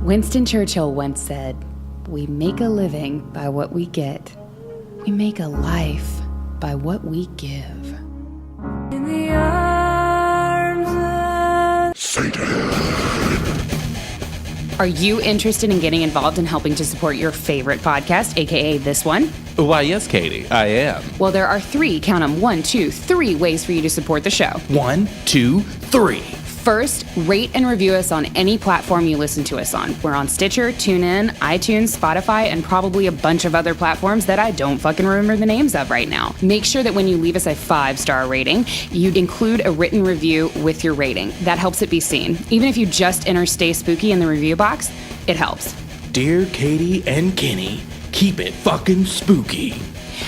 Winston Churchill once said, "We make a living by what we get. We make a life by what we give." In the arms of Satan. Are you interested in getting involved in helping to support your favorite podcast, aka this one? Why, yes, Katie, I am. Well, there are three, count them, 1, 2, 3 ways for you to support the show. 1, 2, 3. First, rate and review us on any platform you listen to us on. We're on Stitcher, TuneIn, iTunes, Spotify, and probably a bunch of other platforms that I don't fucking remember the names of right now. Make sure that when you leave us a 5-star rating, you include a written review with your rating. That helps it be seen. Even if you just enter Stay Spooky in the review box, it helps. Dear Katie and Kenny, keep it fucking spooky.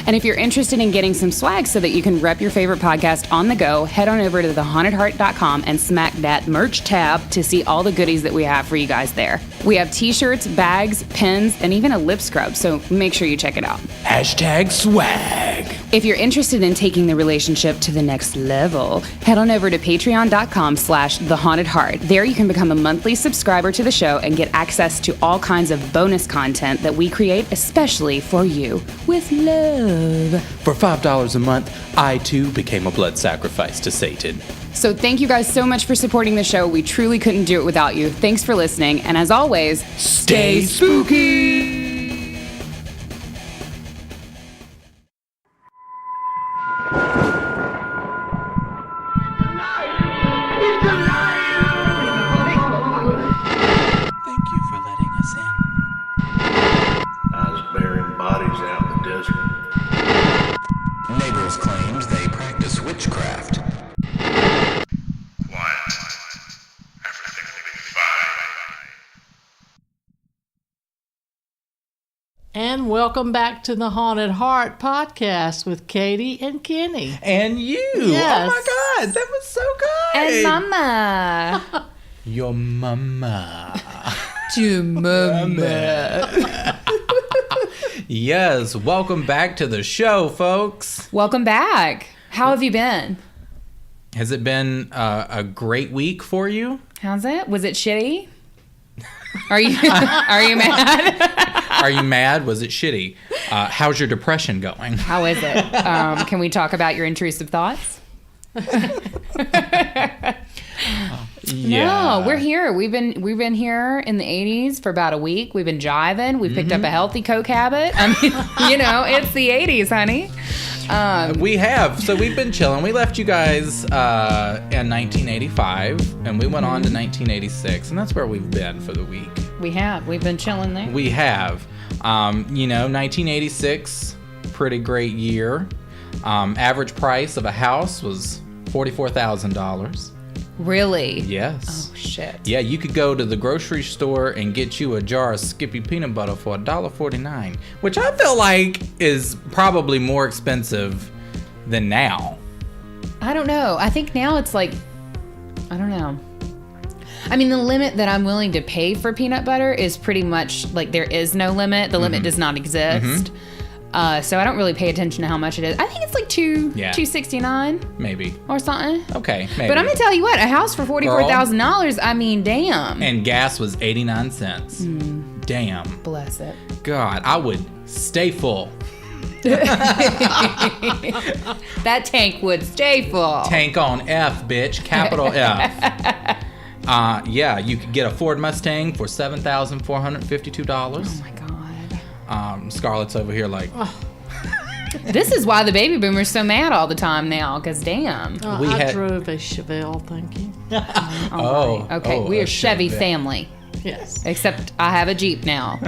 And if you're interested in getting some swag so that you can rep your favorite podcast on the go, head on over to thehauntedheart.com and smack that merch tab to see all the goodies that we have for you guys there. We have t-shirts, bags, pins, and even a lip scrub, so make sure you check it out. Hashtag swag. If you're interested in taking the relationship to the next level, head on over to patreon.com/thehauntedheart. There you can become a monthly subscriber to the show and get access to all kinds of bonus content that we create especially for you with love. For $5 a month, I too became a blood sacrifice to Satan. So thank you guys so much for supporting the show. We truly couldn't do it without you. Thanks for listening. And as always, stay spooky! Thank you for letting us in. I was burying bodies out in the desert. Neighbors claimed they practice witchcraft. Quiet. Everything will be fine. And welcome back to the Haunted Heart podcast with Katie and Kenny. And you! Yes. Oh my God, that was so good! and Mama. Your mama. To Mama. Yes, welcome back to the show, folks. Welcome back. How have you been? Has it been a great week for you? How's it? Was it shitty? Are you mad? Are you mad? Was it shitty? How's your depression going? How is it? Can we talk about your intrusive thoughts? Yeah. No, we're here. We've been here in the 80s for about a week. We've been jiving. We've picked up a healthy coke habit. I mean, it's the 80s, honey. We have. So we've been chilling. We left you guys in 1985, and we went on to 1986, and that's where we've been for the week. We have. We've been chilling there. We have. 1986, pretty great year. Average price of a house was $44,000. Really? Yes. Oh, shit. Yeah, you could go to the grocery store and get you a jar of Skippy peanut butter for $1.49, which I feel like is probably more expensive than now. I don't know. I think now it's like, I don't know. I mean, the limit that I'm willing to pay for peanut butter is pretty much like there is no limit. The limit does not exist. So I don't really pay attention to how much it is. I think it's like $269 Maybe. or something. Okay, maybe. But I'm gonna tell you what, a house for $44,000. I mean, damn. And gas was 89 cents. Damn. Bless it. God, I would stay full. That tank would stay full. Tank on F, bitch. Capital F. Yeah, you could get a Ford Mustang for $7,452. Oh my God. Scarlett's over here like, This is why the baby boomers so mad all the time now, because damn. I drove a Chevelle, thank you. Right. Okay, we are Chevy family. Yes. Except I have a Jeep now.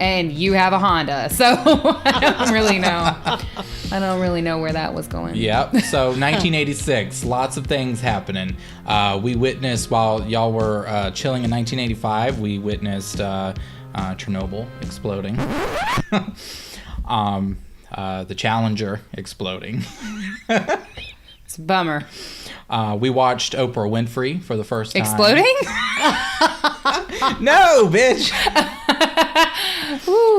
And you have a Honda. So I don't really know. I don't really know where that was going. Yep. So 1986, lots of things happening. We witnessed, while y'all were chilling in 1985, we witnessed Chernobyl exploding. The Challenger exploding. It's a bummer. We watched Oprah Winfrey for the first time. Exploding? No, bitch.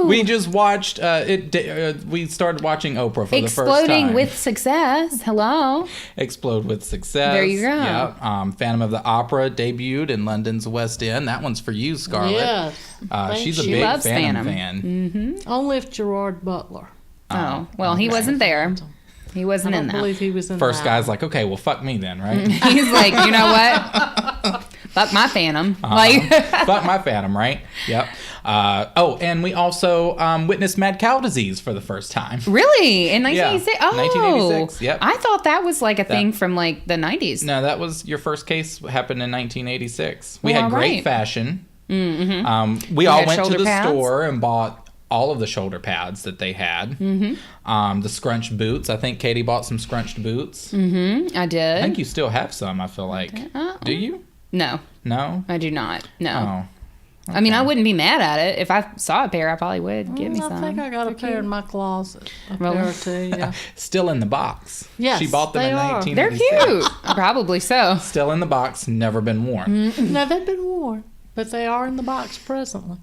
We just watched we started watching Oprah for the first time. Exploding with success. Hello. Explode with Success. There you go. Yeah. Phantom of the Opera debuted in London's West End. That one's for you, Scarlett. Yes. She's a She big loves Phantom Phantom. fan. Only if Gerard Butler. Oh, well, he wasn't there. He I wasn't in don't that. believe he was in First that. guy's like, okay, well, fuck me then, right? He's like, you know what? Fuck my Phantom. Like, Fuck my Phantom, right? Yep. And we also witnessed mad cow disease for the first time. really? In 1986? Yeah, Oh. 1986, yep. I thought that was like a thing from like the 90s. No, that was your first case happened in 1986. We Well, had great right. fashion. Mm-hmm. We all had went to shoulder the pads? store and bought all of the shoulder pads that they had. Mm-hmm. The scrunched boots. I think Katie bought some scrunched boots. I did. I think you still have some, I feel like. Do you? No, No? I do not. No. Oh. I mean, I wouldn't be mad at it. If I saw a pair, I probably would. Give me some. I think I got a pair in my closet. A Really? pair or two, yeah. Still in the box. Yes, She bought them they in are. 1986. They're cute. Probably so. Still in the box, never been worn. No, they've been worn, but they are in the box presently.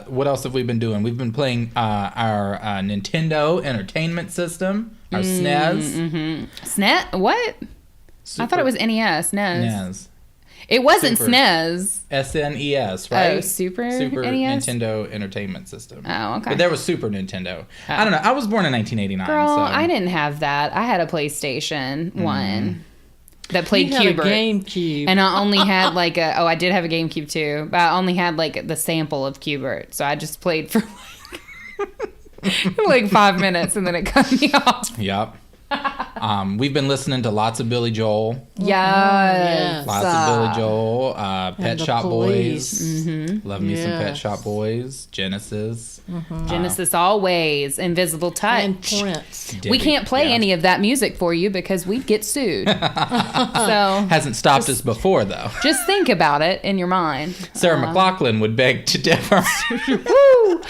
What else have we been doing? We've been playing our Nintendo Entertainment System, our SNES. SNES? What? I thought it was NES. NES. NES. It wasn't Super. SNES. SNES, right? Oh, Super Super NES? Nintendo Entertainment System. Oh, okay. But there was Super Nintendo. I don't know. I was born in 1989. Girl, so. I didn't have that. I had a PlayStation 1 that played You had a Q*bert. GameCube. And I only had like I did have a GameCube too, but I only had like the sample of Q*bert. So I just played for like 5 minutes and then it cut me off. Yep. We've been listening to lots of Billy Joel. Yes. Lots of Billy Joel. Pet the Shop Police. Boys. Love me some Pet Yes. Shop Boys. Genesis. Genesis Always. Invisible Touch. And Prince. We can't play Yeah. any of that music for you because we'd get sued. So Hasn't stopped us before, though. just think about it in your mind. Sarah McLachlan would beg to differ. Woo!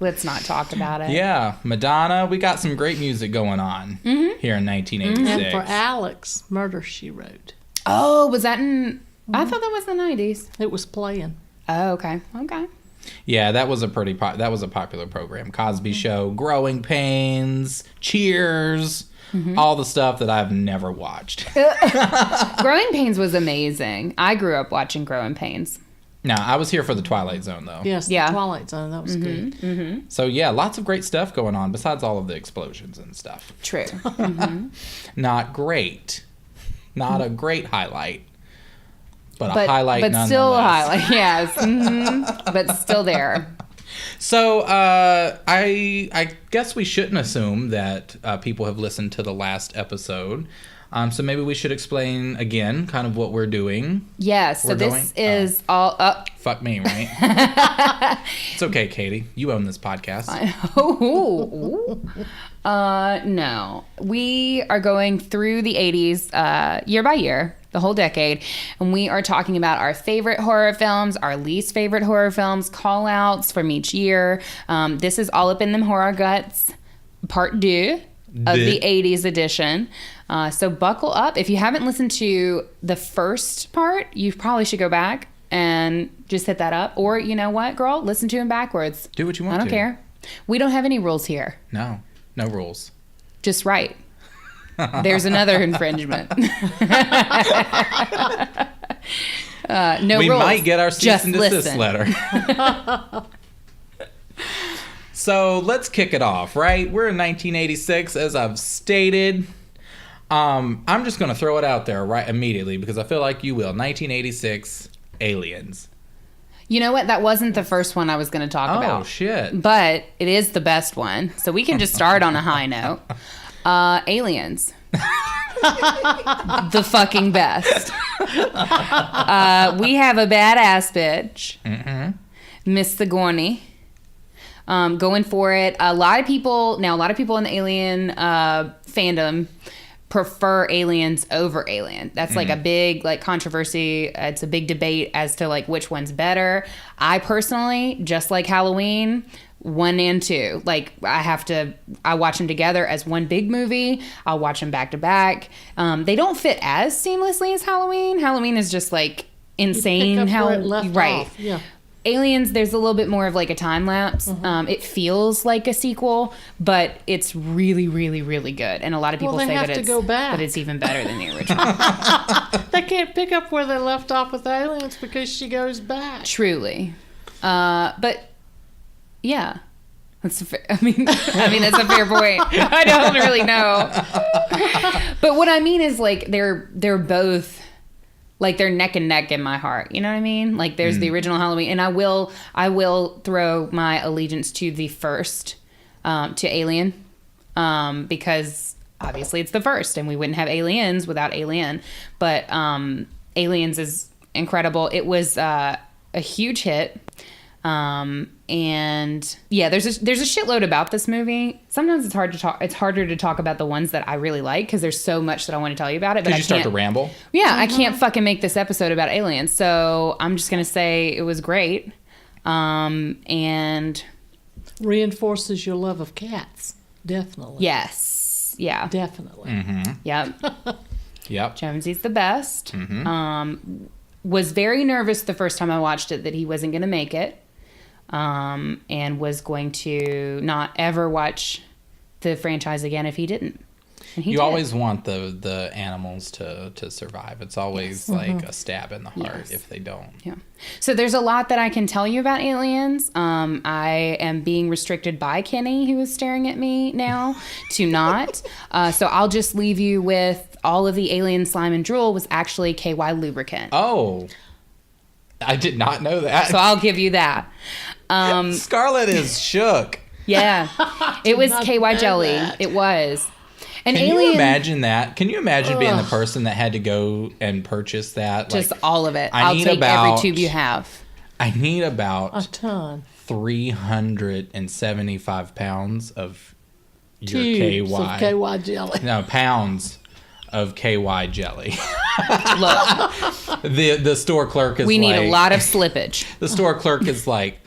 Let's not talk about it. Yeah, Madonna. We got some great music going on here in 1986. And for Alex, Murder, She Wrote. Oh, was that in... I thought that was the 90s. It was playing. Oh, okay. Okay. Yeah, that was a that was a popular program. Cosby Show, Growing Pains, Cheers, all the stuff that I've never watched. Growing Pains was amazing. I grew up watching Growing Pains. Now, I was here for the Twilight Zone, though. Yes, Yeah. the Twilight Zone. That was good. So, yeah, lots of great stuff going on besides all of the explosions and stuff. True. Not great. Not a great highlight. But a But highlight nonetheless. still a highlight. Yes. But still there. So, I guess we shouldn't assume that people have listened to the last episode. So maybe we should explain again kind of what we're doing. Yes. So We're this going? is all up. Fuck me, right? It's okay, Katie. You own this podcast. No. We are going through the 80s year by year, the whole decade, and we are talking about our favorite horror films, our least favorite horror films, call outs from each year. This is All Up in Them Horror Guts, part 2 of the 80s edition. So buckle up. If you haven't listened to the first part, you probably should go back and just hit that up. Or, you know what, girl? Listen to him backwards. Do what you want I don't to. care. We don't have any rules here. No rules. Just right. There's another infringement. No We rules. might get our cease Just and desist listen. letter. So let's kick it off, right? We're in 1986, as I've stated. I'm just going to throw it out there right immediately because I feel like you will. 1986, Aliens. You know what? That wasn't the first one I was going to talk Oh, about. shit. But it is the best one. So we can just start on a high note. Aliens. The fucking best. We have a badass bitch. Miss Sigourney. Going for it. A lot of people in the Alien fandom prefer Aliens over Alien. That's like a big controversy. It's a big debate as to which one's better. I personally, just like Halloween, 1 and 2. I watch them together as one big movie. I'll watch them back to back. They don't fit as seamlessly as Halloween. Halloween is just insane Pick up how where it left right. off. Yeah. Aliens, there's a little bit more of like a time lapse. It feels like a sequel, but it's really, really, really good. And a lot of people Well, they say have that to it's go back. that it's even better than the original. They can't pick up where they left off with aliens because she goes back. Truly, but yeah, that's a fair, I mean that's a fair point. I don't really know, but what I mean is like they're both. Like they're neck and neck in my heart. You know what I mean? Like there's the original Halloween, and I will throw my allegiance to the first, to Alien, because obviously it's the first, and we wouldn't have Aliens without Alien. But Aliens is incredible. It was a huge hit. And yeah, there's a shitload about this movie. Sometimes it's harder to talk about the ones that I really like because there's so much that I want to tell you about it. But Did you start to ramble? Yeah, I can't fucking make this episode about aliens. So I'm just gonna say it was great. And Reinforces your love of cats. Definitely. yes, yeah, Definitely. yep. Yep. Jonesy's the best. Was very nervous the first time I watched it that he wasn't gonna make it. And was going to not ever watch the franchise again if he didn't. And he You did. always want the animals to survive. It's always like a stab in the heart Yes. if they don't. Yeah. So there's a lot that I can tell you about aliens. I am being restricted by Kenny, who is staring at me now, to not. So I'll just leave you with all of the alien slime and drool was actually KY lubricant. Oh, I did not know that. So I'll give you that. Scarlett is shook. Yeah. It was not KY know jelly. that. It was. An Can alien. you imagine that? Can you imagine being the person that had to go and purchase that? Just Like, all of it. I I'll need take about- every tube you have. I need about A ton. 375 pounds of your Tubes KY. of KY jelly. No, pounds of KY jelly. Look, The store clerk is we need a like- lot of slippage. The store clerk is like,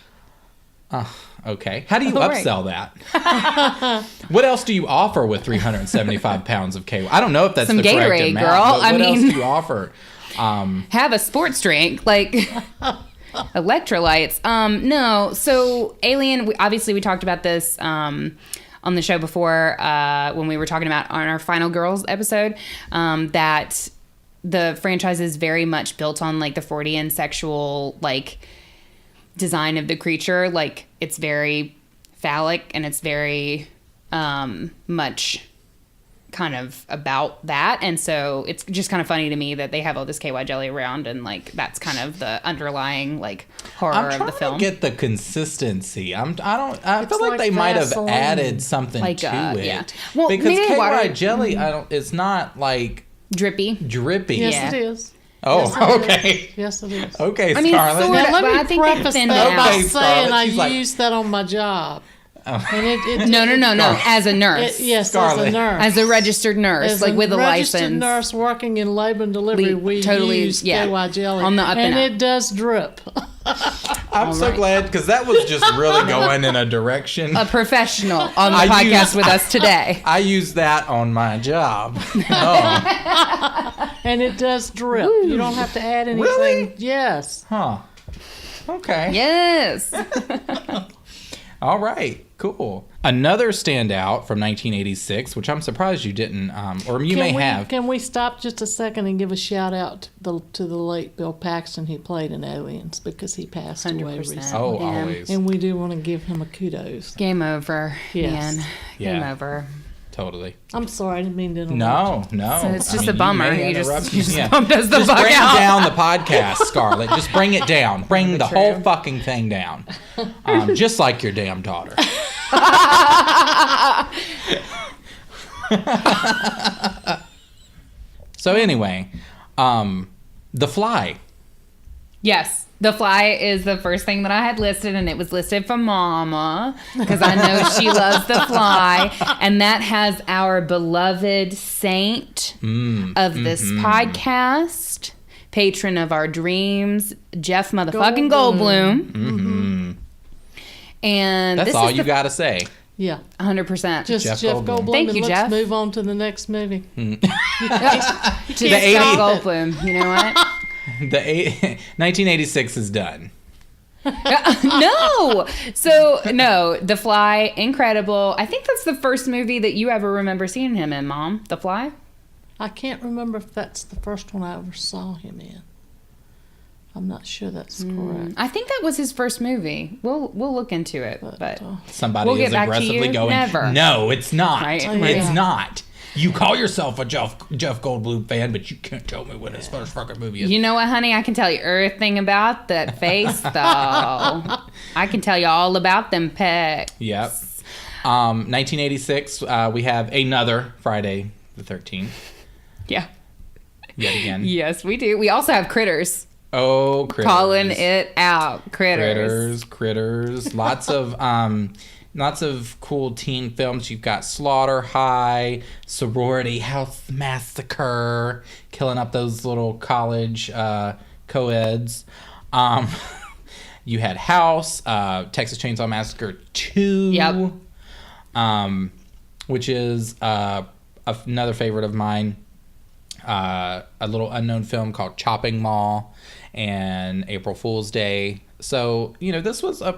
okay. How do you All right. upsell that? What else do you offer with 375 pounds of KY? I don't know if that's Some the correct Gatorade, amount, girl. but what I else mean- do you offer? Have a sports drink like electrolytes. No. So Alien. Obviously, we talked about this on the show before when we were talking about on our Final Girls episode that the franchise is very much built on like the Freudian sexual like design of the creature. Like it's very phallic and it's very much kind of about that, and so it's just kind of funny to me that they have all this KY jelly around, and like that's kind of the underlying like horror I'm of trying the film. to get the consistency. I feel like like they might have Vaseline. added something Like, to it. yeah. Well, because maybe KY water- jelly, it's not like Drippy. drippy. Yes, Yeah. it is. Oh, Yes, it is. okay. Yes, it is. Okay, I mean, Scarlett. sort Now, of. let But me I think they preface thinned that it by out. Okay, saying Scarlett, I she's like- used that on my job. Oh. And it, No. As a nurse. yes, as Scarlett. a nurse. As a registered nurse, As like with a registered license. nurse working in labor and delivery, we totally, use yeah, KY jelly. on the up and up. it does drip. I'm so right. glad because that was just really going in a direction. A professional on the I podcast used- with us today. I use that on my job. Oh, And it does drip. You don't have to add anything. Really? Yes. huh. Okay. Yes. All right. Cool. Another standout from 1986, which I'm surprised you didn't, or you may have. Can we stop just a second and give a shout out to the late Bill Paxton who played in Aliens because he passed away 100%. recently. Oh, Yeah. always. And we do want to give him a kudos. Game over, Yes. man. Game Yeah. over. Totally. I'm sorry, I didn't mean to interrupt. No. So it's I just mean, a bummer. may You just interrupt me. Yeah. bumped us the Just fuck bring out. down the podcast, Scarlett. Just bring it down. Bring the True. whole fucking thing down. Just like your damn daughter. So anyway, The Fly. Yes. The Fly is the first thing that I had listed, and it was listed for Mama because I know she loves The Fly. And that has our beloved saint of this podcast, patron of our dreams, Jeff motherfucking Goldblum. And That's this all is you got to say. Yeah. 100%. Just Jeff Jeff Goldblum. Goldblum. Thank and you, let's Jeff. move on to the next movie. to The Scott 80s. Goldblum. You know what? 1986 is done. No. So, no, The Fly, incredible. I think that's the first movie that you ever remember seeing him in, Mom. The Fly? I can't remember if that's the first one I ever saw him in. I'm not sure that's correct. I think that was his first movie. We'll look into it, but Somebody we'll is get back to aggressively you. going, Never. no, it's not. Right? It's Yeah. not. You call yourself a Jeff Goldblum fan, but you can't tell me what his first fucking movie is. You know what, honey? I can tell you everything about that face, though. I can tell you all about them pecs. Yep. 1986, we have another Friday the 13th. Yeah. Yet again. Yes, we do. We also have Critters. Oh, Critters. Calling it out. Critters. Critters. Lots of cool teen films. You've got Slaughter High, Sorority House Massacre, killing up those little college co-eds. You had House, Texas Chainsaw Massacre 2. Yep. Which is another favorite of mine. A little unknown film called Chopping Mall and April Fool's Day. So, this was a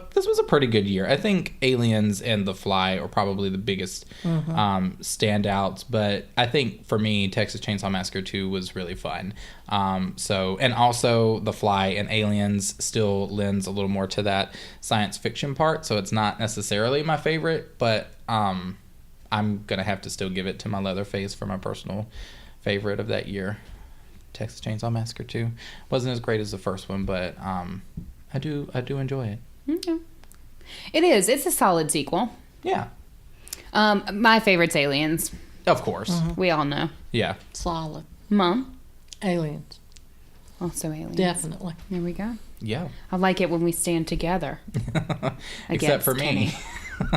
pretty good year. I think Aliens and The Fly are probably the biggest standouts, but I think for me, Texas Chainsaw Massacre 2 was really fun. And also The Fly and Aliens still lends a little more to that science fiction part, so it's not necessarily my favorite, but I'm gonna have to still give it to my Leatherface for my personal favorite of that year. Texas Chainsaw Massacre 2 wasn't as great as the first one, but I do enjoy it. Okay. It is. It's a solid sequel. Yeah, My favorite's Aliens. of course. We all know. Yeah. Solid. Mom? Aliens. Also Aliens. Definitely. There we go. Yeah. I like it when we stand together. Except for Kenny. me.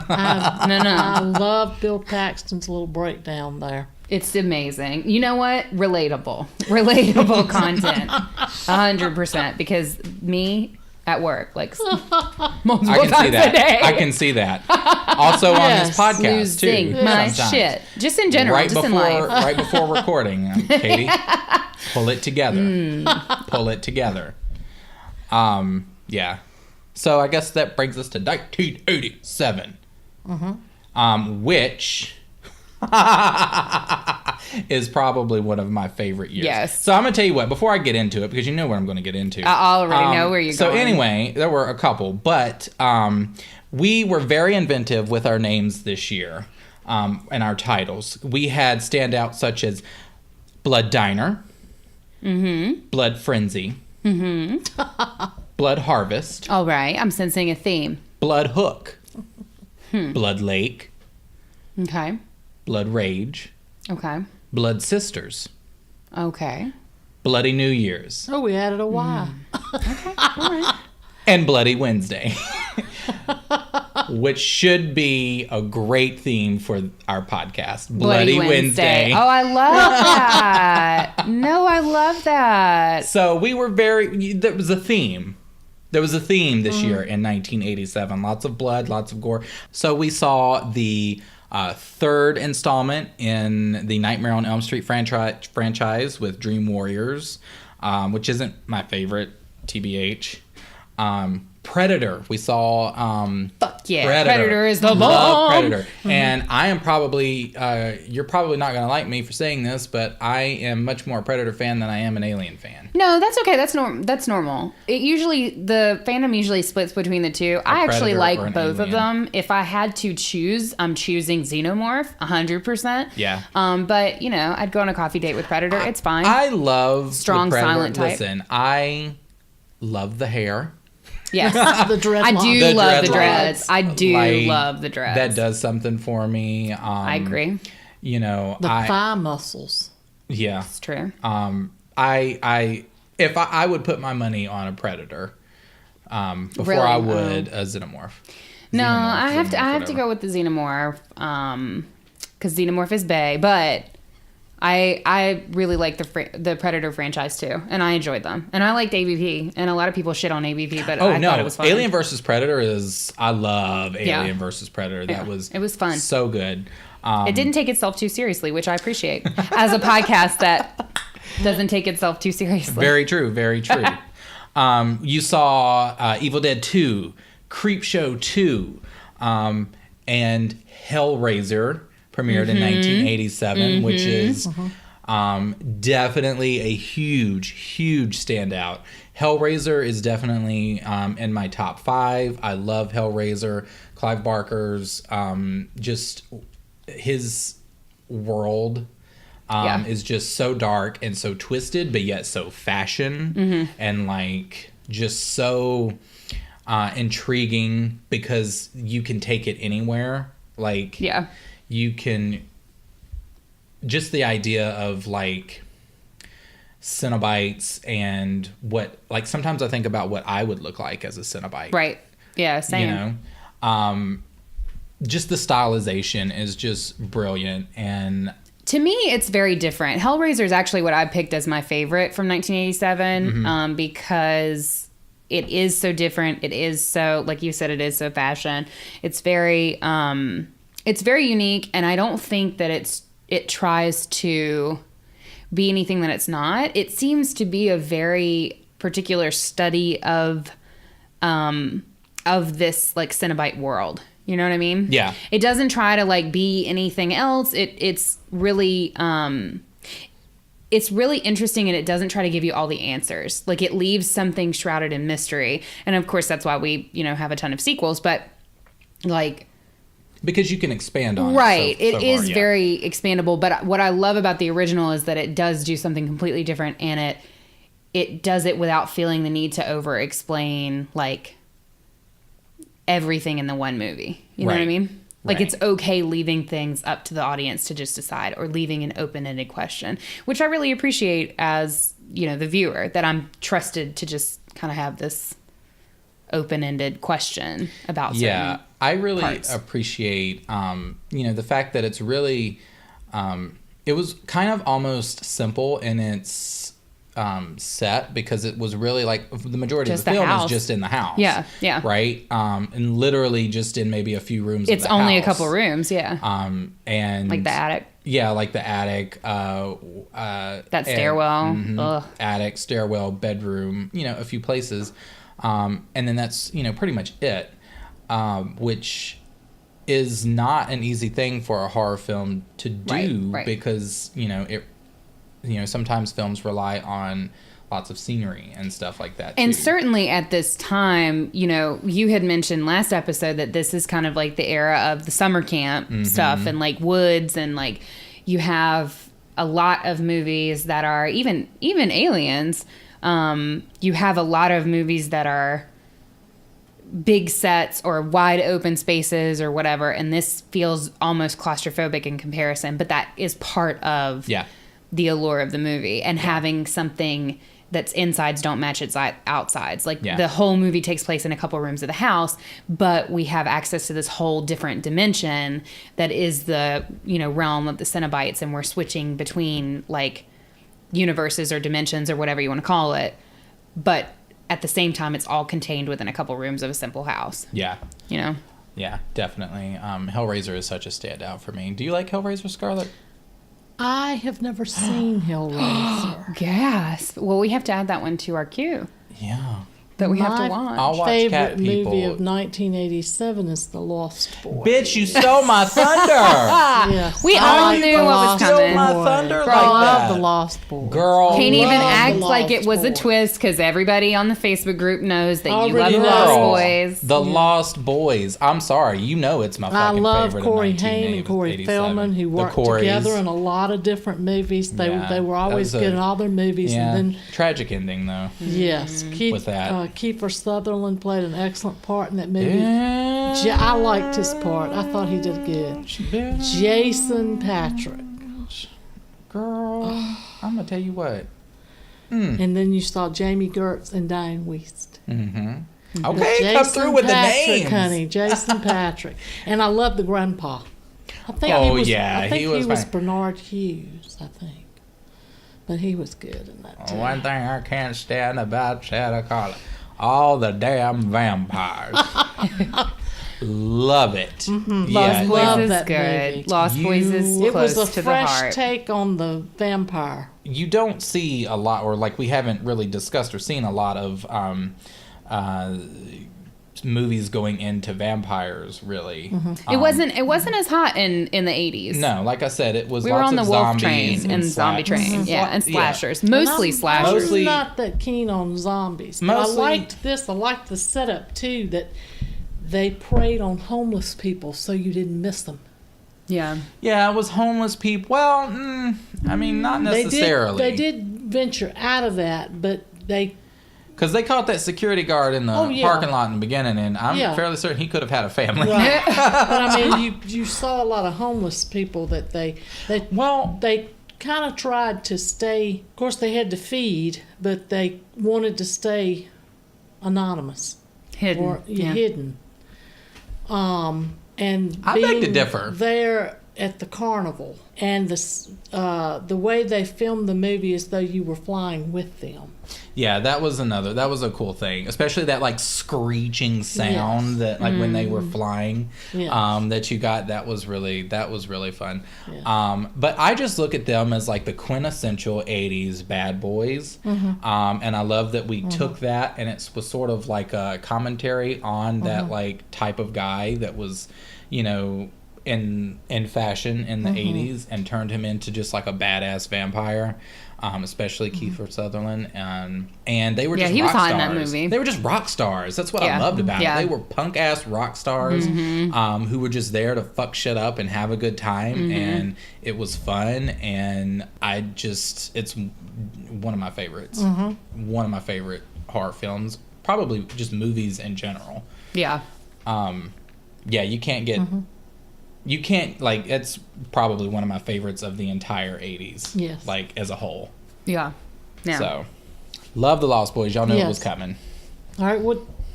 No. I love Bill Paxton's little breakdown there. It's amazing. You know what? Relatable content. 100%. Because me at work, like multiple I can see times a that. day. I can see that. Also on this Yes. podcast Losing too. my sometimes. shit. Just in general, Right just before, in life. right before recording, Katie, pull it together. Pull it together. Yeah. So I guess that brings us to 1987, which is probably one of my favorite years. Yes. So I'm gonna tell you what. Before I get into it, because you know what I'm going to get into. I already know where you're so going. So anyway, there were a couple, but we were very inventive with our names this year and our titles. We had standouts such as Blood Diner, Blood Frenzy, Blood Harvest, All right. I'm sensing a theme. Blood Hook, Blood Lake, Okay. Blood Rage, Okay. Blood Sisters, Okay. Bloody New Year's, Oh, we added a Y. and Bloody Wednesday. Which should be a great theme for our podcast. Bloody Wednesday. Oh, I love that. No, I love that. So we were there was a theme. There was a theme this year in 1987. Lots of blood, lots of gore. So we saw the third installment in the Nightmare on Elm Street franchise with Dream Warriors, which isn't my favorite, TBH. Predator. We saw Fuck yeah. Predator is the bomb. Predator. And I am probably you're probably not going to like me for saying this, but I am much more a Predator fan than I am an Alien fan. No, that's okay. That's normal. The fandom usually splits between the two. I actually Predator or like an both of Alien. them. If I had to choose, I'm choosing Xenomorph 100%. Yeah. But I'd go on a coffee date with Predator. It's fine. I love Strong, the Predator. silent type. Listen, I love the hair. Yes. The dreadlock. I do The love the dreadlocks. dreads. I do Like, love the dreads. That does something for me. I agree. The thigh muscles. Yeah. It's true. I would put my money on a Predator before Really? I would a Xenomorph. No, I have to whatever. go with the Xenomorph because Xenomorph is bae, but I really like the Predator franchise too, and I enjoyed them, and I liked AVP, and a lot of people shit on AVP, but I thought it was fun. Alien versus Predator I love Alien versus Predator. That it was fun. So good. It didn't take itself too seriously, which I appreciate as a podcast that Doesn't take itself too seriously. Very true. Very true. You saw Evil Dead 2, Creepshow 2, and Hellraiser premiered in 1987, which is definitely a huge standout. Hellraiser is definitely in my top 5. I love Hellraiser. Clive Barker's just his world is just so dark and so twisted, but yet so fashion and like just so intriguing because you can take it anywhere. Like, you can just the idea of like Cenobites and what, like, sometimes I think about what I would look like as a Cenobite. Right. Yeah, same. You know? Just the stylization is just brilliant. And to me, it's very different. Hellraiser is actually what I picked as my favorite from 1987 because it is so different. It is so, like you said, it is so fashion. It's very unique, and I don't think that it tries to be anything that it's not. It seems to be a very particular study of this like Cenobite world. You know what I mean? Yeah. It doesn't try to like be anything else. It's really interesting, and it doesn't try to give you all the answers. Like, it leaves something shrouded in mystery. And of course that's why we, have a ton of sequels, but like, because you can expand on right. it. It is very expandable. But what I love about the original is that it does do something completely different, and it does it without feeling the need to over explain like everything in the one movie. You know what I mean? Like, it's okay leaving things up to the audience to just decide, or leaving an open-ended question, which I really appreciate as, the viewer, that I'm trusted to just kind of have this open-ended question about certain I really parts. appreciate the fact that it's really it was kind of almost simple in its set, because it was really like the majority Just of the film house. is just in the house. Yeah. Right? And literally just in maybe a few rooms It's of the only house. a couple rooms, And like the attic. Yeah, like the attic. That stairwell. Attic, stairwell, bedroom, a few places. And then that's, pretty much it. Which is not an easy thing for a horror film to do, Right. because, sometimes films rely on lots of scenery and stuff like that, And too. certainly at this time, you had mentioned last episode that this is kind of like the era of the summer camp stuff, and like woods, and like you have a lot of movies that are even Aliens. You have a lot of movies that are big sets or wide open spaces or whatever, and this feels almost claustrophobic in comparison, but that is part of the allure of the movie, and having something that's insides don't match its outsides. Like, the whole movie takes place in a couple rooms of the house, but we have access to this whole different dimension that is the, realm of the Cenobites, and we're switching between like universes or dimensions or whatever you want to call it. But at the same time, it's all contained within a couple rooms of a simple house. Yeah. Yeah, definitely. Hellraiser is such a standout for me. Do you like Hellraiser, Scarlett? I have never seen Hellraiser. Gasp. Well, we have to add that one to our queue Yeah. that we have to My watch. I'll watch favorite Cat People. movie of 1987 is The Lost Boys. Bitch, you stole my thunder! Yes, We I all like knew The what was Lost coming. Stole my Boys. thunder I like love that. The Lost Boys. Girl, Can't even love act The like it Lost was a Boys. twist, because everybody on the Facebook group knows that you love Already the know. Lost Boys. The Lost Boys. I'm sorry. It's my I fucking love favorite Corey of Haim and Corey 1987. Feldman, who The worked Coreys. together in a lot of different movies. They were always that was good in all their movies. Yeah, And then, tragic ending, though. yes, With that. Kiefer Sutherland played an excellent part in that movie. Yeah. I liked his part. I thought he did good. Jason Patrick. Girl, I'm going to tell you what. And then you saw Jamie Gertz and Diane Wiest. Mm-hmm. Okay, come through with Patrick, the names. Honey, Jason Patrick. And I love the grandpa. I think Oh, he was, yeah, I think he was fine. Bernard Hughes, I think. But he was good in that too. One thing I can't stand about Santa Carla, all the damn vampires. Love it. Mm-hmm. Yeah. Lost Love Boys is that good. movie. Lost Boys is It close was a to the fresh heart. take on the vampire. You don't see a lot, or like we haven't really discussed or seen a lot of movies going into vampires, really. It wasn't as hot in the 80s. No, like I said, it was We were lots on the of wolf zombies train and zombie train. Yeah, and slashers. And Mostly I'm slashers. Mostly- not that keen on zombies. But Mostly- I liked this. I liked the setup too, that they preyed on homeless people so you didn't miss them. Yeah. Yeah, it was homeless people. Well, I mean, not necessarily. They did venture out of that, but they Because they caught that security guard in the Oh, yeah. parking lot in the beginning, and I'm Yeah. fairly certain he could have had a family. right. But I mean, you saw a lot of homeless people that they kind of tried to stay. Of course, they had to feed, but they wanted to stay anonymous Hidden. or yeah. hidden. And I beg to being differ. there at the carnival, and the way they filmed the movie is though you were flying with them. Yeah, that was a cool thing, especially that like screeching sound Yes. that like when they were flying, Yes. that you got. That was really fun. Yeah. But I just look at them as like the quintessential '80s bad boys, Mm-hmm. and I love that we took that and it was sort of like a commentary on that Mm-hmm. like type of guy that was, you know, in fashion in the Mm-hmm. '80s and turned him into just like a badass vampire. Especially Mm-hmm. Kiefer Sutherland, and they were Yeah, just he was rock hot in stars. that movie. They were just rock stars. That's what I Yeah. loved about Yeah. it. They were punk ass rock stars who were just there to fuck shit up and have a good time, and it was fun. And it's one of my favorites. One of my favorite horror films, probably just movies in general. Yeah. Yeah, you can't get. You can't, like, it's probably one of my favorites of the entire 80s. Yes. Like, as a whole. Yeah. Yeah. So, love The Lost Boys. Y'all knew it was Yes. coming. All right,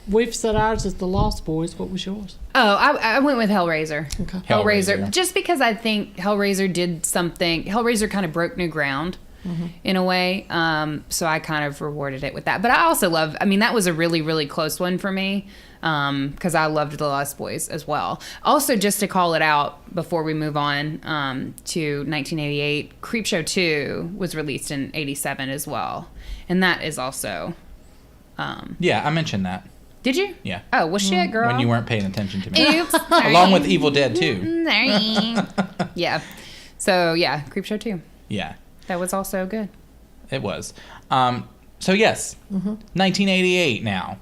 we've said ours is The Lost Boys. What was yours? Oh, I went with Hellraiser. Okay. Hellraiser. Just because I think Hellraiser did something. Hellraiser kind of broke new ground in a way. So I kind of rewarded it with that. But I also love, I mean, that was a really, really close one for me because I loved The Lost Boys as well. Also, just to call it out before we move on to 1988, Creepshow 2 was released in 87 as well. And that is also... Yeah, I mentioned that. Did you? Yeah. Oh, well, shit, girl. When you weren't paying attention to me. Oops. Along with Evil Dead 2. Sorry. Yeah. So, yeah, Creepshow 2. Yeah, That was also good. it was. So, yes, 1988 now.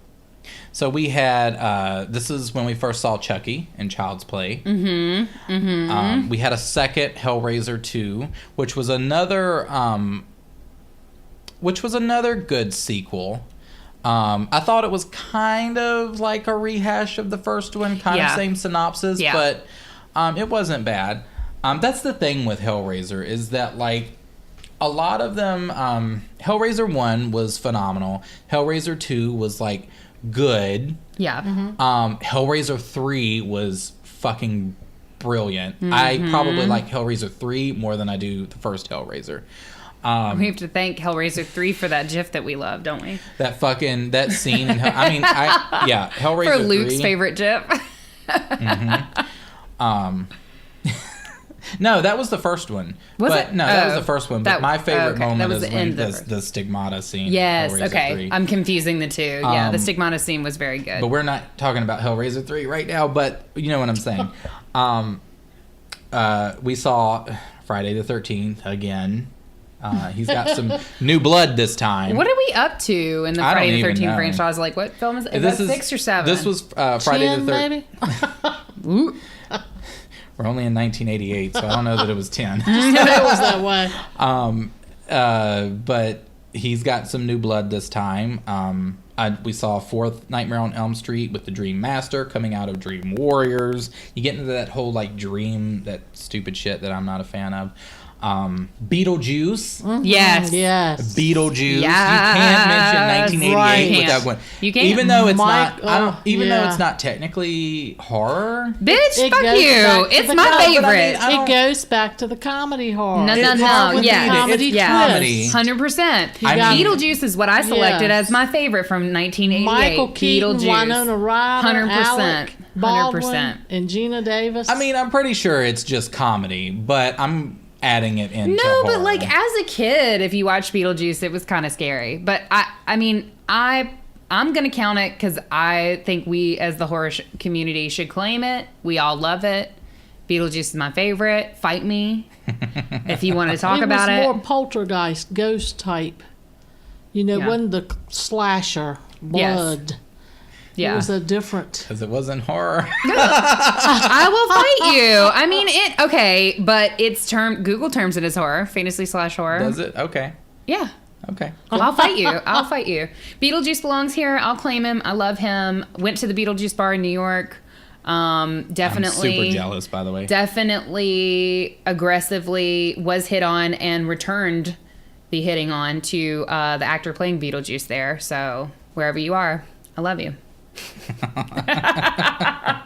So we had, this is when we first saw Chucky in Child's Play. We had a second Hellraiser 2, which was another good sequel. I thought it was kind of like a rehash of the first one, kind of Yeah. same synopsis, Yeah. but it wasn't bad. That's the thing with Hellraiser is that, like, a lot of them, Hellraiser 1 was phenomenal. Hellraiser 2 was, like, good. Yeah. Hellraiser 3 was fucking brilliant. I probably like Hellraiser 3 more than I do the first Hellraiser. We have to thank Hellraiser 3 for that GIF that we love, don't we? That scene in Hellraiser For Luke's 3. favorite GIF. No, that was the first one. Was but, it? No, that was Oh. the first one. That- But my favorite okay. That moment was is the when end of the first. the stigmata scene. in Yes, Hellraiser okay. 3. I'm confusing the two. Yeah, the Stigmata scene was very good. But we're not talking about Hellraiser 3 right now, but you know what I'm saying. We saw Friday the 13th again. He's got some new blood this time. What are we up to in the I don't Friday the even 13th know. franchise? Like, what film is it? Is This that is 6 or 7? This was Friday 10, the 13th. maybe? We're only in 1988, so I don't know that it was 10. It was that way. But he's got some new blood this time. We saw 4th Nightmare on Elm Street with the Dream Master coming out of Dream Warriors. You get into that whole like dream, that stupid shit that I'm not a fan of. Beetlejuice. Yes. Yes. Beetlejuice. Yes. You can't mention 1988 Right. without going. You can't. Even though it's Mike- not. I don't. oh, Even though yeah. it's not technically horror. Bitch, It fuck goes you. back to It's the my comedy. favorite. I don't- It goes back to the comedy horror. No, It's no, hard no. with Yeah. it. Comedy It's Yeah. comedy. 100%. I mean- Beetlejuice is what I selected Yes. as my favorite from 1988. Michael Keaton, Beetlejuice. Winona Ryder, 100%. Alec. Baldwin 100%. and Gina Davis. I mean, I'm pretty sure it's just comedy, but I'm adding it into No, horror. but like as a kid, if you watch Beetlejuice, it was kind of scary. But I mean, I'm gonna count it because I think we, as the horror community, should claim it. We all love it. Beetlejuice is my favorite. Fight me if you want to talk about It it. was more poltergeist, ghost type. You know, Yeah. wasn't the slasher, Yes. blood. Yeah, It was a different. Because it wasn't horror. I will fight you. I mean, okay, but it's Google terms it as horror, fantasy/horror. Does it? Okay. Yeah. Okay. Well, I'll fight you. I'll fight you. Beetlejuice belongs here. I'll claim him. I love him. Went to the Beetlejuice bar in New York. Definitely. I'm super jealous, by the way. Definitely aggressively was hit on and returned the hitting on to the actor playing Beetlejuice there. So wherever you are, I love you. I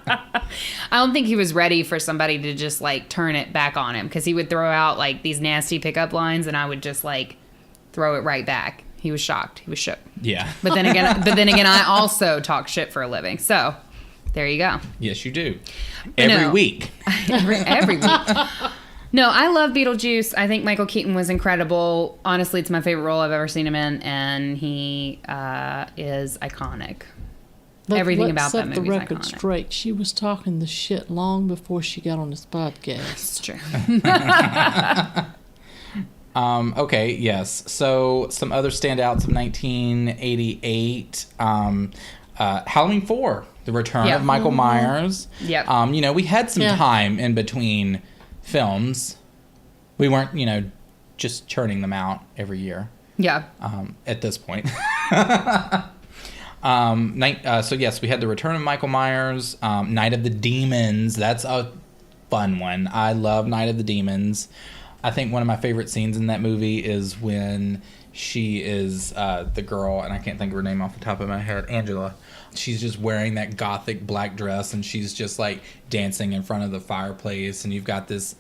don't think he was ready for somebody to just like turn it back on him, because he would throw out like these nasty pickup lines and I would just like throw it right back. He was shocked. He was shook. Yeah. But then again, I also talk shit for a living. So there you go. Yes, you do. But Every no. week. every week. No, I love Beetlejuice. I think Michael Keaton was incredible. Honestly, it's my favorite role I've ever seen him in, and he is iconic. Everything about that Let's set the movie is record iconic. straight. She was talking the shit long before she got on this podcast. It's true. Okay, yes. So some other standouts of 1988. Halloween 4, The Return Yep. of Michael Myers. Yep. You know, we had some Yeah. time in between films. We weren't, you know, just churning them out every year Yeah. at this point. So yes, we had The Return of Michael Myers, Night of the Demons. That's a fun one. I love Night of the Demons. I think one of my favorite scenes in that movie is when she is the girl, and I can't think of her name off the top of my head, Angela. She's just wearing that gothic black dress, and she's just like dancing in front of the fireplace, and you've got this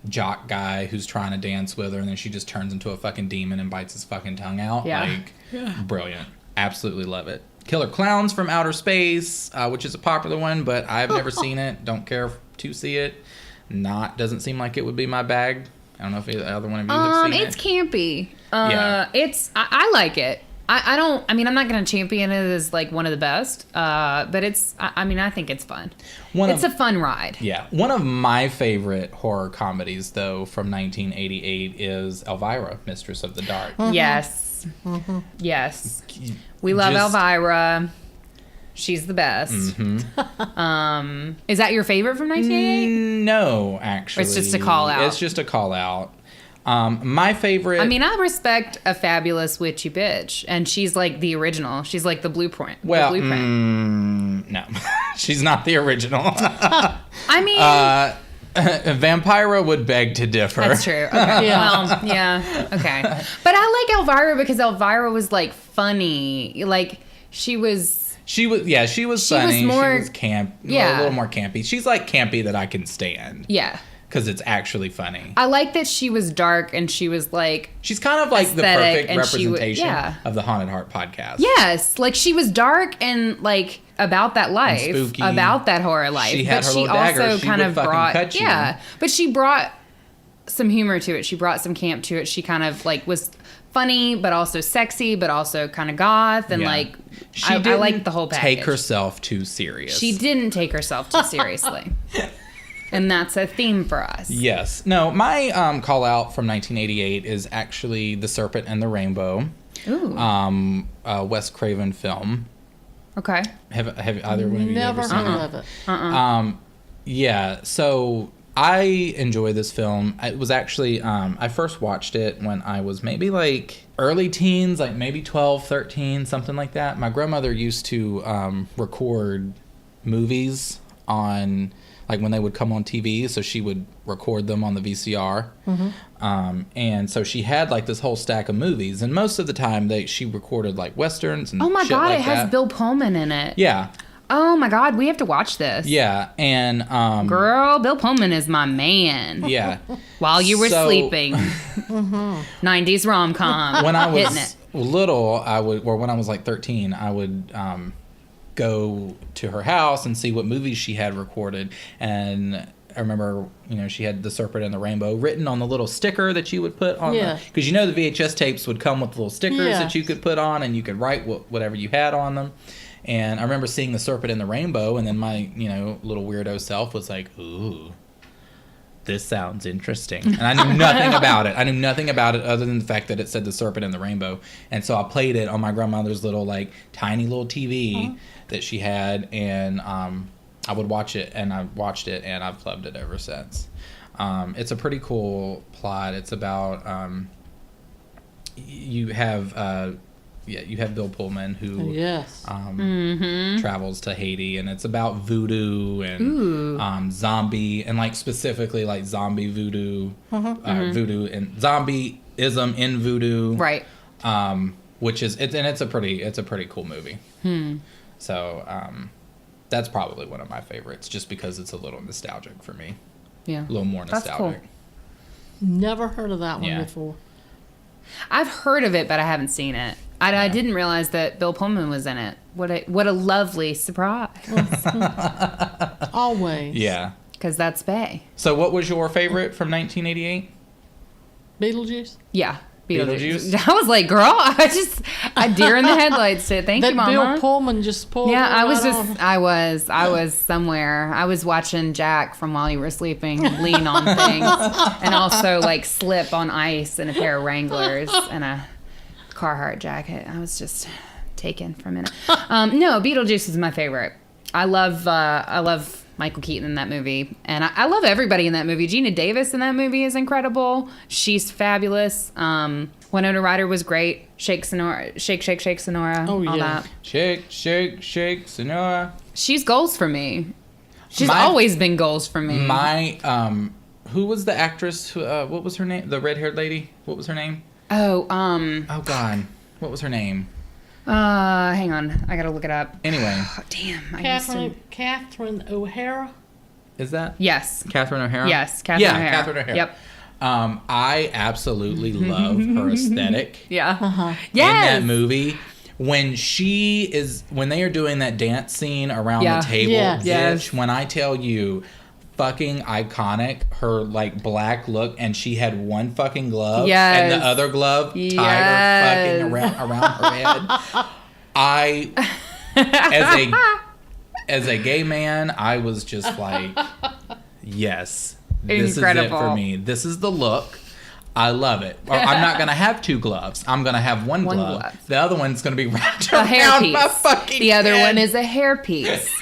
jock guy who's trying to dance with her, and then she just turns into a fucking demon and bites his fucking tongue out. Yeah. Brilliant. Absolutely love it. Killer Clowns from Outer Space, which is a popular one, but I've never seen it. Don't care to see it. Doesn't seem like it would be my bag. I don't know if the other one of you have seen It's it. campy. Yeah. I like it. I mean, I'm not going to champion it as like one of the best, but I think it's fun. It's a fun ride. Yeah. One of my favorite horror comedies, though, from 1988 is Elvira, Mistress of the Dark. Yes. Yes. We love Just- Elvira. She's the best. Is that your favorite from 1988? No, actually. It's just a call out. It's just a call out. My favorite... I mean, I respect a fabulous witchy bitch, and she's like the original. She's like the blueprint. Well, the blueprint. no. She's not the original. I mean, Vampira would beg to differ. that's true. Okay. Yeah. Well, yeah. Okay. But I like Elvira because Elvira was like funny. Like she was. She was funny. She was She more- was camp. Yeah. A little more campy. She's like campy that I can stand. Yeah. Because it's actually funny. I like that she was dark and she was like. She's kind of like the Aesthetic, perfect and she would- representation yeah. of the Haunted Heart podcast. Yes, like she was dark and like about that life, spooky. about that horror life. She had but her she little dagger. also She kind would of fucking brought, cut you. yeah. But she brought some humor to it. She brought some camp to it. She kind of like was funny, but also sexy, but also kind of goth, and Yeah. like She I didn't like the whole package. take herself too serious. She didn't take herself too seriously, and that's a theme for us. Yes. No, my call out from 1988 is actually The Serpent and the Rainbow. Ooh. Wes Craven film. Okay. Have either one of you Never ever seen heard it? of it. Yeah, so I enjoy this film. It was actually, I first watched it when I was maybe like early teens, like maybe 12, 13, something like that. My grandmother used to record movies on, like when they would come on TV, so she would record them on the VCR. And so she had like this whole stack of movies, and most of the time she recorded like Westerns and Oh my shit god, like it has that. Bill Pullman in it. Yeah. Oh my god, we have to watch this. Yeah, and Girl, Bill Pullman is my man. yeah. While you were So- sleeping. 90s rom-com. When I Hitting was it. little, when I was like 13, I would go to her house and see what movies she had recorded. And I remember, she had The Serpent and the Rainbow written on the little sticker that you would put on. Yeah. Because the VHS tapes would come with little stickers that you could put on, and you could write whatever you had on them. And I remember seeing The Serpent and the Rainbow, and then my, little weirdo self was like, ooh, this sounds interesting. And I knew nothing about it. I knew nothing about it other than the fact that it said The Serpent and the Rainbow. And so I played it on my grandmother's little, tiny little TV that she had, and I would watch it, and I watched it, and I've loved it ever since. It's a pretty cool plot. It's about, you have Bill Pullman who travels to Haiti, and it's about voodoo and zombie, and specifically zombie voodoo, voodoo and zombieism in voodoo, Right. Which is it's a pretty cool movie. So that's probably one of my favorites, just because it's a little nostalgic for me. Yeah. A little more nostalgic. That's cool. Never heard of that one before. I've heard of it, but I haven't seen it. I didn't realize that Bill Pullman was in it. What a lovely surprise. Always. Yeah. Because that's Bay. So what was your favorite from 1988? Beetlejuice? Yeah. Beetlejuice? I was like, girl, I deer in the headlights to it. Thank you, Mama. Bill Pullman just pulled Yeah, it I was right just, on. I was somewhere. I was watching Jack from While You Were Sleeping lean on things, and also slip on ice in a pair of Wranglers and a Carhartt jacket. I was just taken for a minute. No, Beetlejuice is my favorite. I love Michael Keaton in that movie, and I love everybody in that movie. Gina Davis in that movie is incredible. She's fabulous. Winona Ryder was great. Shake Sonora. Oh, all yeah. that. Shake, Sonora. She's goals for me. She's My- always been goals for me. My, who was the actress? What was her name? The red-haired lady? What was her name? Oh, Oh, God. What was her name? hang on. I gotta look it up. Anyway. Oh, damn. I used to... Catherine O'Hara? Is that? Yes. Catherine O'Hara? Yes, Catherine O'Hara. Catherine O'Hara. Yep. I absolutely love her aesthetic Yeah. in that movie. When they are doing that dance scene around Yeah. the table, Yes. bitch, Yes. when I tell you, fucking iconic, her black look, and she had one fucking glove and Yes. the other glove tied Yes. her fucking around her head. As a gay man, I was just like, yes, this Incredible. is it for me. This is the look. I love it. Or I'm not gonna have two gloves. I'm gonna have one glove. The other one's gonna be wrapped A hair around piece. my fucking The other head. one is a hair piece.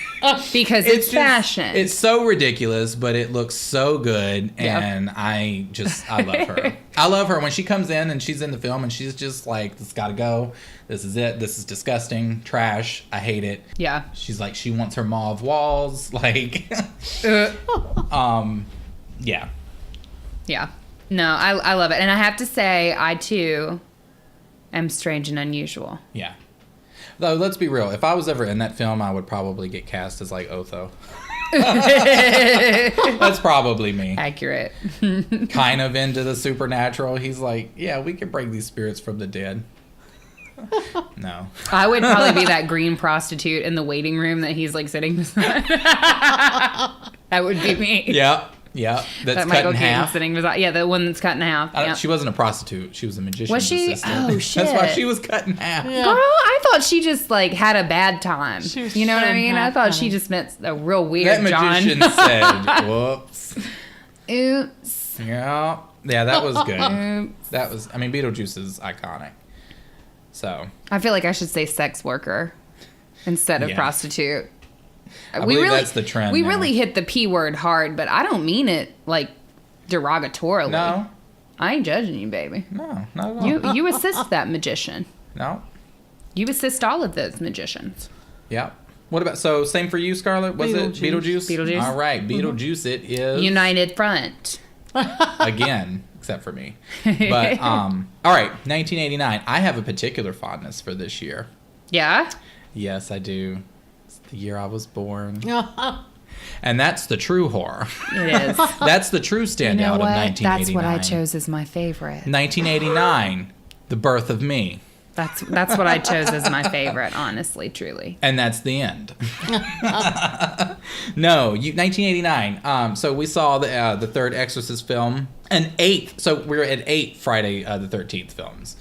Because it's just- fashion. It's so ridiculous, but it looks so good, and I love her. I love her when she comes in and she's in the film and she's just like, "This gotta go. This is it. This is disgusting. Trash. I hate it." Yeah. She's like, she wants her mauve walls, yeah. Yeah. No, I love it. And I have to say, I too am strange and unusual. Yeah. Though, let's be real. If I was ever in that film, I would probably get cast as Otho. That's probably me. Accurate. Kind of into the supernatural. He's like, yeah, we can bring these spirits from the dead. No. I would probably be that green prostitute in the waiting room that he's sitting beside. That would be me. Yeah. That's That cut Michael in Keaton half. sitting beside. Yeah, the one that's cut in half. Yep. She wasn't a prostitute. She was a magician's Was she? assistant. Oh, shit. That's why she was cut in half. Yeah. Girl, I thought she just had a bad time. She was You know what I cut in mean? I half, thought she honey. just meant a real weird That magician John. said, whoops. Oops. Yeah, that was good. Oops. Beetlejuice is iconic. So, I feel like I should say sex worker instead of Yeah. prostitute. I believe that's the trend We now. really hit the P word hard, but I don't mean it derogatorily. No, I ain't judging you, baby. not at all. You assist that magician. No. You assist all of those magicians. Yeah. What about, so same for you, Scarlett? Was it Beetlejuice. Beetlejuice. All right, Beetlejuice it is. United Front. Again, except for me. But, all right, 1989. I have a particular fondness for this year. Yeah? Yes, I do. It's the year I was born. And that's the true horror. It is. That's the true You standout know of what? 1989. That's what I chose as my favorite. 1989, the birth of me. That's what I chose as my favorite, honestly, truly. And that's the end. No, 1989. So we saw the third Exorcist film, and eighth. So we're at 8 Friday the 13th films.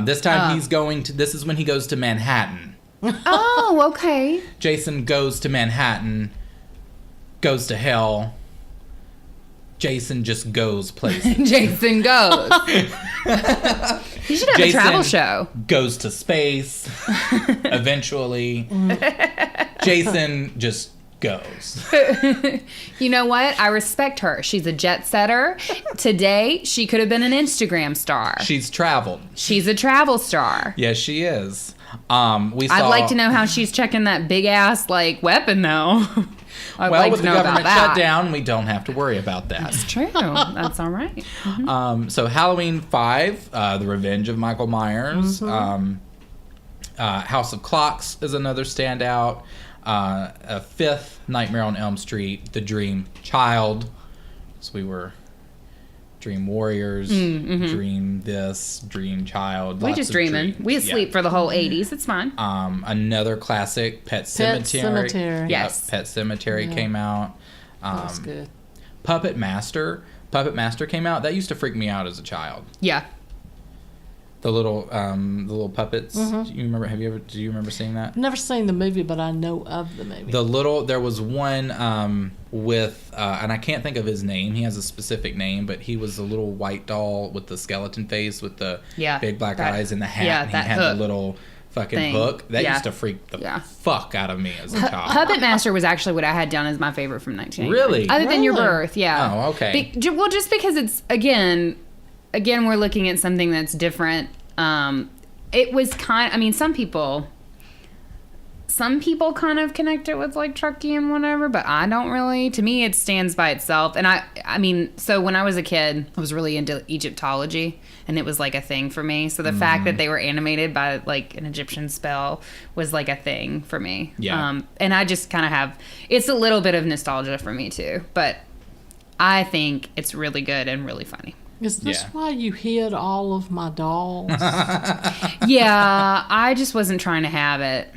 This time he's going to. This is when he goes to Manhattan. Oh, okay. Jason goes to Manhattan, goes to hell. Jason just goes places. Jason goes. You should have a travel show. Goes to space. Eventually. Jason just goes. You know what? I respect her. She's a jet setter. Today, she could have been an Instagram star. She's traveled. She's a travel star. Yes, she is. I'd like to know how she's checking that big ass like weapon though. With the government shutdown, we don't have to worry about that. That's true. That's all right. Mm-hmm. So Halloween 5, The Revenge of Michael Myers. Mm-hmm. House of Clocks is another standout. A fifth, Nightmare on Elm Street, The Dream Child. So we were Dream Warriors, Dream this, Dream Child. We just dreaming. We asleep for the whole 80s. It's fine. Another classic, Pet Sematary. Yes. Pet Sematary came out. That's good. Puppet Master came out. That used to freak me out as a child. Yeah. The little puppets. Do you remember seeing that? I've never seen the movie, but I know of the movie. There was one with, and I can't think of his name. He has a specific name, but he was a little white doll with the skeleton face with the big black eyes and the hat. Yeah, and that he had hook the little fucking hook. That used to freak the fuck out of me as a child. Puppet Master was actually what I had down as my favorite from 1989. Really? Other than Your Birth, yeah. Oh, okay. Well, just because it's, again, we're looking at something that's different. It was some people kind of connect it with like Chucky and whatever, but I don't really. To me, it stands by itself. And so when I was a kid, I was really into Egyptology, and it was like a thing for me. So the fact that they were animated by like an Egyptian spell was like a thing for me. Yeah. And I just kind of it's a little bit of nostalgia for me too, but I think it's really good and really funny. Is this why you hid all of my dolls? Yeah, I just wasn't trying to have it.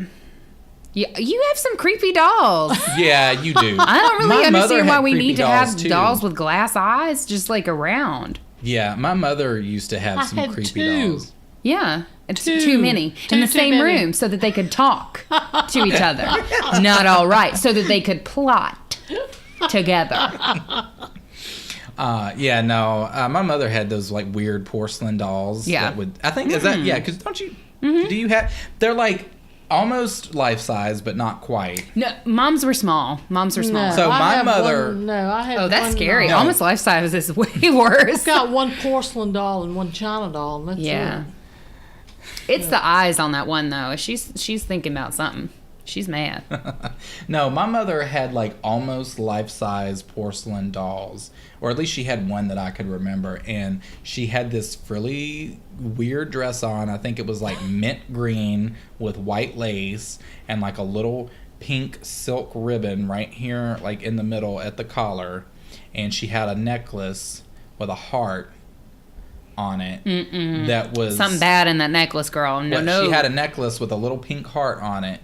You have some creepy dolls. Yeah, you do. I don't really understand why we need to have too. dolls with glass eyes just like around. Yeah, my mother used to have some creepy dolls. Yeah, it's too many in the same room so that they could talk to each other. Not all right, so that they could plot together. My mother had those like weird porcelain dolls. Yeah. That would, I think, is that, yeah, because don't you, do you have, they're like almost life size, but not quite. No, moms were small. No, So my mother. I had Oh, that's one scary. doll. Almost life size is way worse. I've got one porcelain doll and one china doll, and that's it. It's the eyes on that one, though. She's thinking about something. She's mad. No, my mother had like almost life-size porcelain dolls, or at least she had one that I could remember, and she had this really weird dress on. I think it was like mint green with white lace and like a little pink silk ribbon right here, like in the middle at the collar, and she had a necklace with a heart on it. That was something bad in that necklace, girl. No. She had a necklace with a little pink heart on it.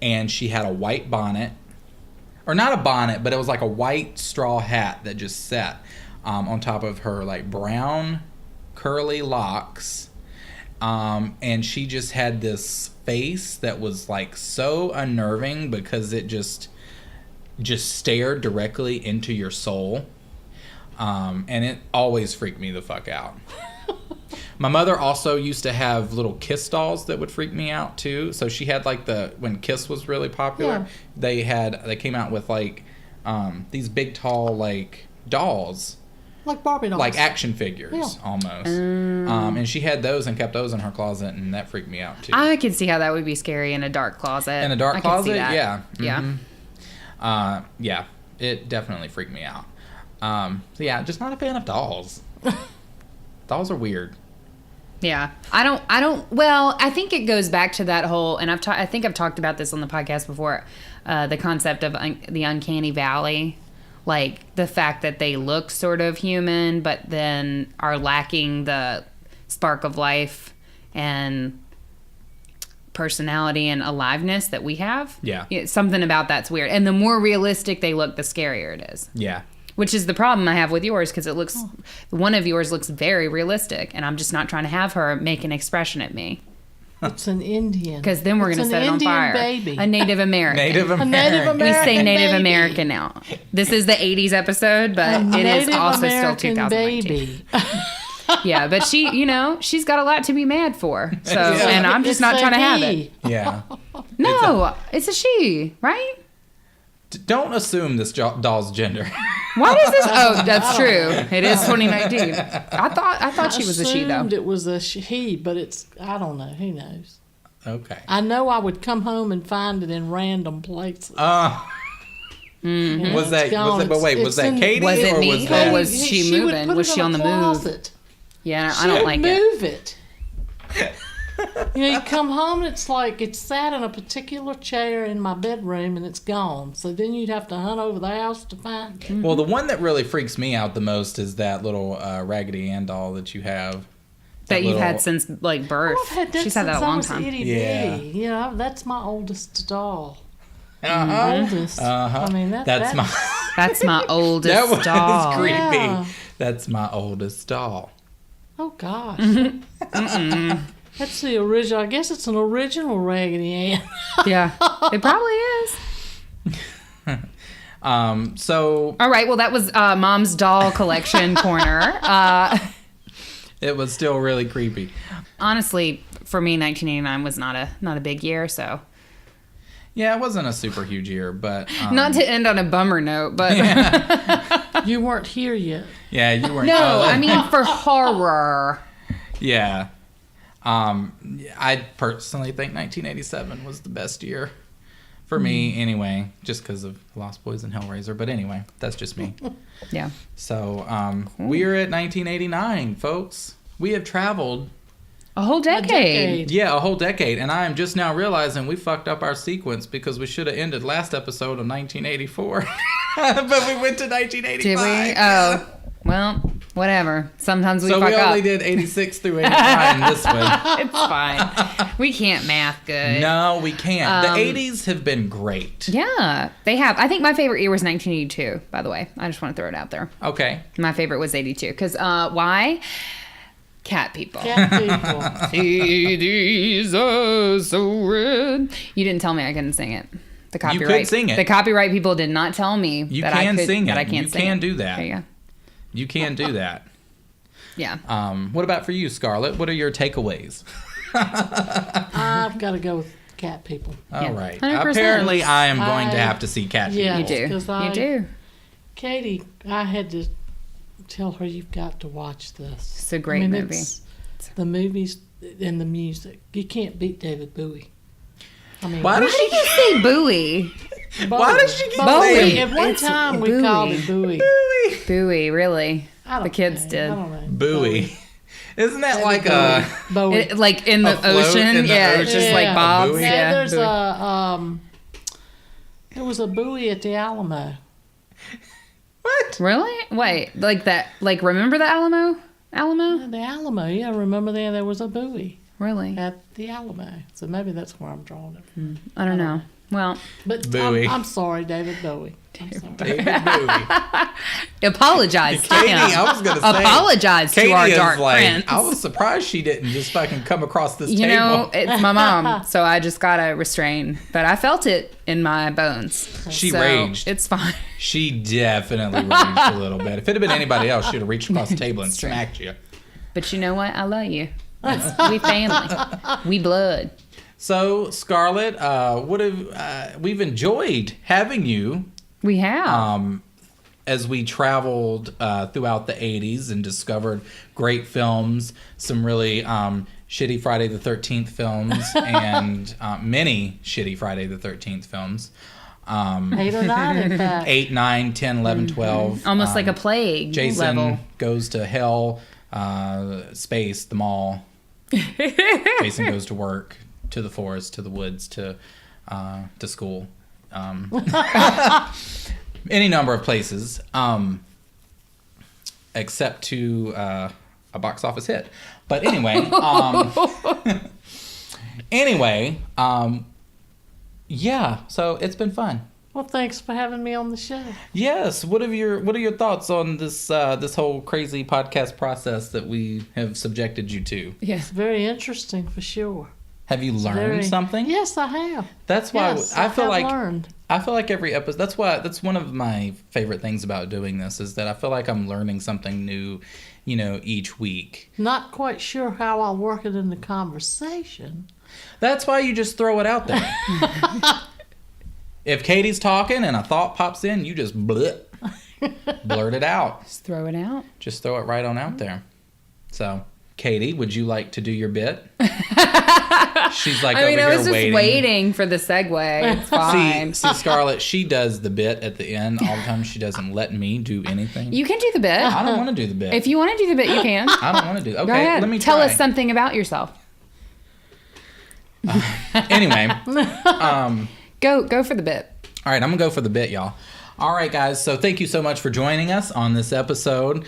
And she had a white bonnet, or not a bonnet, but it was like a white straw hat that just sat on top of her like brown curly locks. And she just had this face that was like so unnerving because it just stared directly into your soul. And it always freaked me the fuck out. My mother also used to have little Kiss dolls that would freak me out too. So she had like when Kiss was really popular, they came out with like these big tall like dolls, like Barbie dolls, like action figures almost. And she had those and kept those in her closet, and that freaked me out too. I could see how that would be scary in a dark closet. In a dark closet, yeah, yeah, it definitely freaked me out. So yeah, just not a fan of dolls. Dolls are weird. Yeah, I don't. Well, I think it goes back to that whole, and I think I've talked about this on the podcast before, the concept of the uncanny valley, like the fact that they look sort of human, but then are lacking the spark of life and personality and aliveness that we have. Yeah. Something about that's weird. And the more realistic they look, the scarier it is. Yeah. Which is the problem I have with yours, because it looks, one of yours looks very realistic, and I'm just not trying to have her make an expression at me. It's an Indian. Because then we're going to set it on fire. Baby. A Native American. Native A American. Native We American. say Native baby. American now. This is the 80s episode, but it is Native also American still 2019. baby. Yeah, but she, she's got a lot to be mad for. So, and I'm just It's not a trying to have he. it. Yeah. No, it's a she, right? Don't assume this doll's gender. What is this? Oh, that's true. It is 2019. I thought she was a she though. Assumed it was a he, but it's, I don't know. Who knows? Okay. I know I would come home and find it in random places. Was that? gone. But wait, was It's that in- Katie Was it or me? was Or that? was she would moving? put Was it she in on a the move? closet. Yeah, I She don't would like it. move it. You come home and it's like it's sat in a particular chair in my bedroom and it's gone. So then you'd have to hunt over the house to find it. Well, the one that really freaks me out the most is that little Raggedy Ann doll that you have. That you've little- had since like birth. I've had that She's had that since a I long was time. itty Yeah. bitty. Yeah, that's my oldest doll. Uh-huh. Oldest. Uh-huh. I mean, That's my. That's my oldest That was doll. creepy. Yeah. That's my oldest doll. Oh gosh. That's the original. I guess it's an original Raggedy Ann. Yeah, it probably is. So All right, well, that was Mom's doll collection corner. it was still really creepy. Honestly, for me, 1989 was not a big year, so. Yeah, it wasn't a super huge year, but Not to end on a bummer note, but You weren't here yet. yeah, you weren't. no, I mean for horror. Yeah. I personally think 1987 was the best year for me anyway, just because of Lost Boys and Hellraiser. But anyway, that's just me. Yeah. So we're at 1989, folks. We have traveled, A whole decade. a whole decade. And I am just now realizing we fucked up our sequence because we should have ended last episode of 1984. But we went to 1985. Did we? Oh, well, whatever. Sometimes we So fuck we only up. did 86 through 89 in this one. It's fine. We can't math good. No, we can't. The 80s have been great. Yeah, they have. I think my favorite year was 1982, by the way. I just want to throw it out there. Okay. My favorite was 82. Because why? Cat people. Cat people. CDs are so red. You didn't tell me I couldn't sing it. The copyright. sing it. The copyright people did not tell me You that can I could sing that it. I can't You sing can it. do that. There you go. You can do that. Yeah. What about for you, Scarlett? What are your takeaways? I've got to go with cat people. All right. 100%. Apparently, I am going to I- have to see Cat Yeah. You People. do. 'cause You do. Katie, I had to tell her you've got to watch this. It's a great movie. It's the movies and the music. You can't beat David Bowie. I mean, Why does Why did you say buoy? Why does she keep Bowie. saying At one It's time, we Bowie. called it Bowie. Buoy, really? I don't The kids know. did. I don't know. Bowie? Isn't that David like Bowie. a... Bowie. It, like in the float ocean? in the Yeah, ocean? it's just Yeah. like bobs. buoy? Yeah, there's buoy. there was a buoy at the Alamo. What? Really? Wait, like that? Like remember the Alamo? Alamo? The Alamo, yeah, remember there was a buoy Really? at the Alamo. So maybe that's where I'm drawing it from. I don't know. Well, But Bowie. I'm sorry, David Bowie. I'm sorry. David Bowie. apologize to Katie, him. I was going to say... Apologize Katie to our is dark like, prince. I was surprised she didn't just fucking come across this You table. know, it's my mom, so I just gotta restrain. But I felt it in my bones. She So, raged. It's fine. She definitely raged a little bit. If it had been anybody else, she'd have reached across the table and smacked you. But you know what? I love you. We family. We blood. So, Scarlett, we've enjoyed having you We have. as we traveled throughout the 80s and discovered great films, some really shitty Friday the 13th films, and many shitty Friday the 13th films. 8 or 9, in fact. 8, 9, 10, 11, 12. Almost like a plague Jason level. Goes to Hell, Space, the mall. Jason Goes to Work, to the forest, to the woods, to school. Any number of places, except to a box office hit. But anyway, Anyway, yeah, so it's been fun. Well, thanks for having me on the show. Yes. What are your thoughts on this this whole crazy podcast process that we have subjected you to? It's very interesting for sure. Have you learned something? Yes, I have. That's why Yes, I feel like learned. I feel like every episode. That's one of my favorite things about doing this is that I feel like I'm learning something new, each week. Not quite sure how I'll work it in the conversation. That's why you just throw it out there. If Katie's talking and a thought pops in, you just blurt it out. Just throw it out. Just throw it right on out there. So, Katie, would you like to do your bit? She's like, I was just waiting. waiting for the segue. It's fine. See, Scarlett, she does the bit at the end all the time. She doesn't let me do anything. You can do the bit. I don't want to do the bit. If you want to do the bit, you can. I don't want to do. Okay, Go ahead. let me Tell try. us something about yourself. Anyway, Go for the bit. all right, I'm gonna go for the bit, y'all. All right, guys. So thank you so much for joining us on this episode.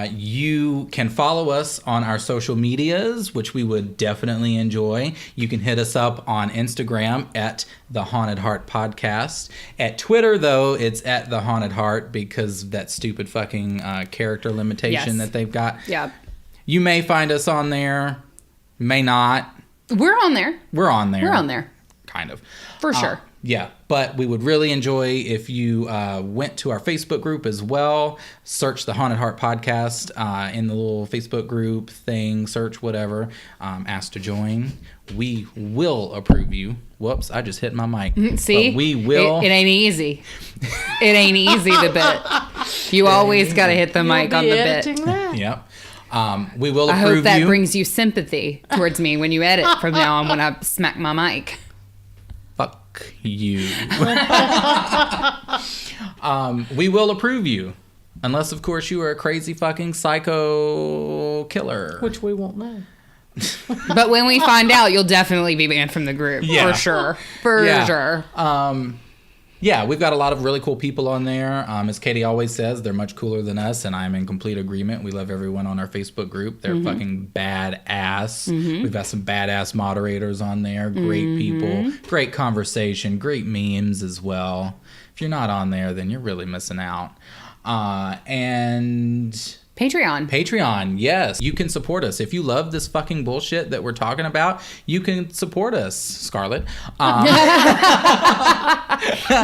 You can follow us on our social medias, which we would definitely enjoy. You can hit us up on Instagram at The Haunted Heart Podcast. At Twitter, though, it's at The Haunted Heart because of that stupid fucking character limitation Yes. that they've got. Yeah. You may find us on there, may not. We're on there. We're on there. We're on there. Kind of. For sure. Yeah, but we would really enjoy if you went to our Facebook group as well. Search the Haunted Heart Podcast in the little Facebook group thing. Search whatever. Ask to join. We will approve you. Whoops, I just hit my mic. See? But we will. It ain't easy. It ain't easy, the bit. You always got to hit the mic You'll on be the bit. editing that. Yep. We will I approve hope that you. brings you sympathy towards me when you edit from now on when I smack my mic. Fuck you. We will approve you. Unless, of course, you are a crazy fucking psycho killer. Which we won't know. But when we find out, you'll definitely be banned from the group. Yeah. For sure. For Yeah. sure. Yeah, we've got a lot of really cool people on there. As Katie always says, they're much cooler than us, and I'm in complete agreement. We love everyone on our Facebook group. They're fucking badass. We've got some badass moderators on there. Great people. Great conversation. Great memes as well. If you're not on there, then you're really missing out. And Patreon, yes. You can support us. If you love this fucking bullshit that we're talking about, you can support us, Scarlett.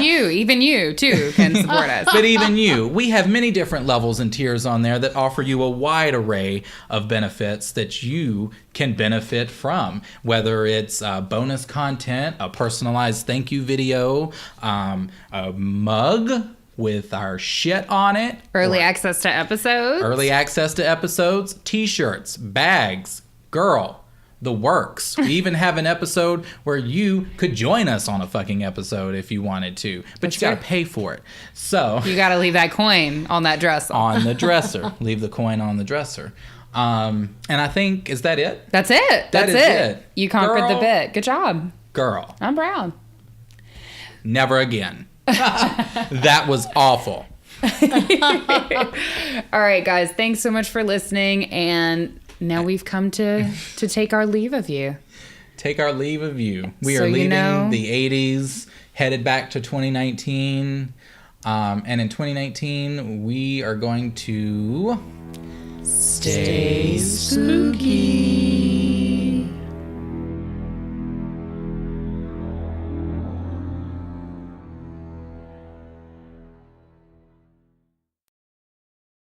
Even you, too, can support us. But even you, we have many different levels and tiers on there that offer you a wide array of benefits that you can benefit from. Whether it's bonus content, a personalized thank you video, a mug with our shit on it. Early access to episodes. Early access to episodes, t-shirts, bags, girl, the works. We even have an episode where you could join us on a fucking episode if you wanted to, but That's you got to true. pay for it. So You got to leave that coin on that dress. on the dresser, leave the coin on the dresser. And I think, is that it? That's it. That's is it. it. You conquered Girl. the bit. Good job. Girl, I'm proud. never again. That was awful. All right, guys. Thanks so much for listening. And now we've come to take our leave of you. Take our leave of you. We So are you leaving know- the 80s, headed back to 2019. And in 2019, we are going to stay spooky.